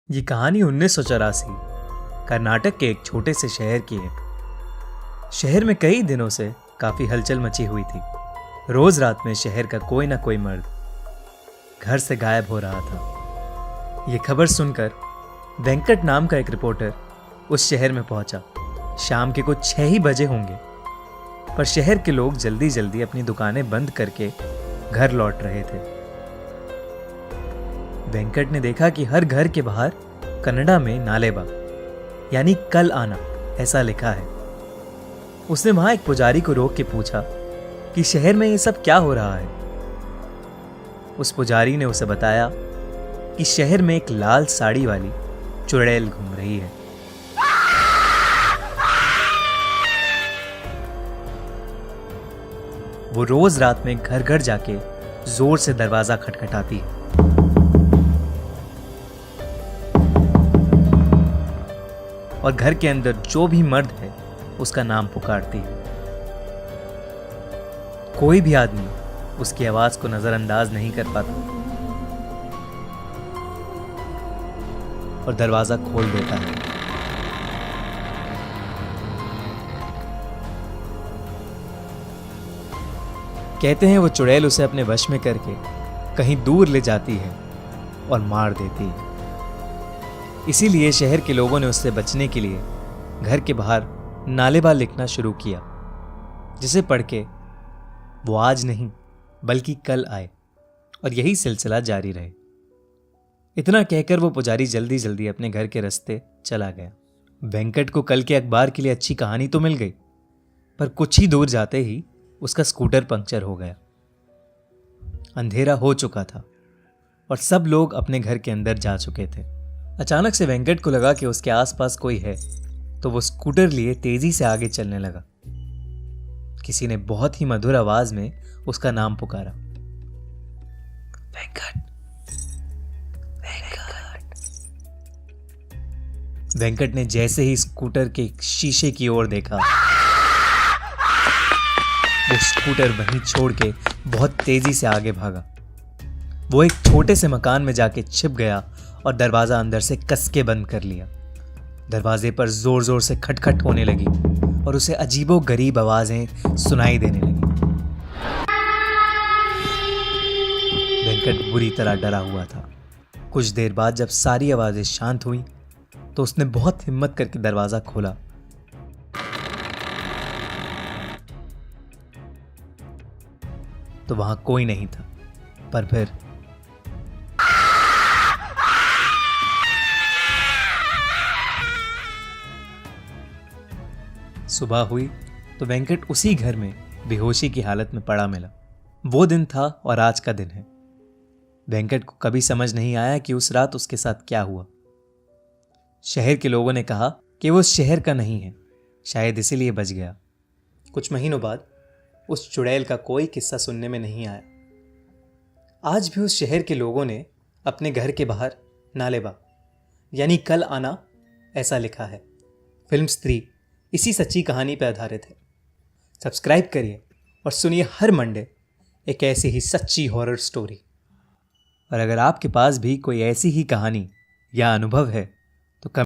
ये कहानी 1984 कर्नाटक के एक छोटे से शहर की है। शहर में कई दिनों से काफी हलचल मची हुई थी। रोज रात में शहर का कोई ना कोई मर्द घर से गायब हो रहा था। ये खबर सुनकर वेंकट नाम का एक रिपोर्टर उस शहर में पहुंचा। शाम के कुछ 6 ही बजे होंगे, पर शहर के लोग जल्दी जल्दी अपनी दुकानें बंद करके घर लौट रहे थे। वेंकट ने देखा कि हर घर के बाहर कन्नड़ा में नालेबा यानी कल आना ऐसा लिखा है। उसने वहां एक पुजारी को रोक के पूछा कि शहर में ये सब क्या हो रहा है। उस पुजारी ने उसे बताया कि शहर में एक लाल साड़ी वाली चुड़ैल घूम रही है। वो रोज रात में घर घर जाके जोर से दरवाजा खटखटाती है और घर के अंदर जो भी मर्द है उसका नाम पुकारती है। कोई भी आदमी उसकी आवाज को नजरअंदाज नहीं कर पाता और दरवाजा खोल देता है। कहते हैं वो चुड़ैल उसे अपने वश में करके कहीं दूर ले जाती है और मार देती है। इसीलिए शहर के लोगों ने उससे बचने के लिए घर के बाहर नालेबा लिखना शुरू किया, जिसे पढ़ के वो आज नहीं बल्कि कल आए और यही सिलसिला जारी रहे। इतना कहकर वो पुजारी जल्दी जल्दी अपने घर के रास्ते चला गया। वेंकट को कल के अखबार के लिए अच्छी कहानी तो मिल गई, पर कुछ ही दूर जाते ही उसका स्कूटर पंक्चर हो गया। अंधेरा हो चुका था और सब लोग अपने घर के अंदर जा चुके थे। अचानक से वेंकट को लगा कि उसके आसपास कोई है, तो वो स्कूटर लिए तेजी से आगे चलने लगा। किसी ने बहुत ही मधुर आवाज में उसका नाम पुकारा, वेंकट, वेंकट। वेंकट ने जैसे ही स्कूटर के शीशे की ओर देखा, वो स्कूटर वहीं छोड़ के बहुत तेजी से आगे भागा। वो एक छोटे से मकान में जाके छिप गया और दरवाजा अंदर से कस के बंद कर लिया। दरवाजे पर जोर जोर से खटखट होने लगी और उसे अजीबो गरीब आवाजें सुनाई देने लगी। वेंकट बुरी तरह डरा हुआ था। कुछ देर बाद जब सारी आवाजें शांत हुई तो उसने बहुत हिम्मत करके दरवाजा खोला। तो वहां कोई नहीं था, पर फिर सुबह हुई तो वेंकट उसी घर में बेहोशी की हालत में पड़ा मिला। वो दिन था और आज का दिन है। वेंकट को कभी समझ नहीं आया कि उस रात उसके साथ क्या हुआ। शहर के लोगों ने कहा कि वो उस शहर का नहीं है, शायद इसीलिए बच गया। कुछ महीनों बाद उस चुड़ैल का कोई किस्सा सुनने में नहीं आया। आज भी उस शहर के लोगों ने अपने घर के बाहर नालेबा यानी कल आना ऐसा लिखा है। फिल्म स्त्री इसी सच्ची कहानी पर आधारित है। सब्सक्राइब करिए और सुनिए हर मंडे एक ऐसी ही सच्ची हॉरर स्टोरी। और अगर आपके पास भी कोई ऐसी ही कहानी या अनुभव है तो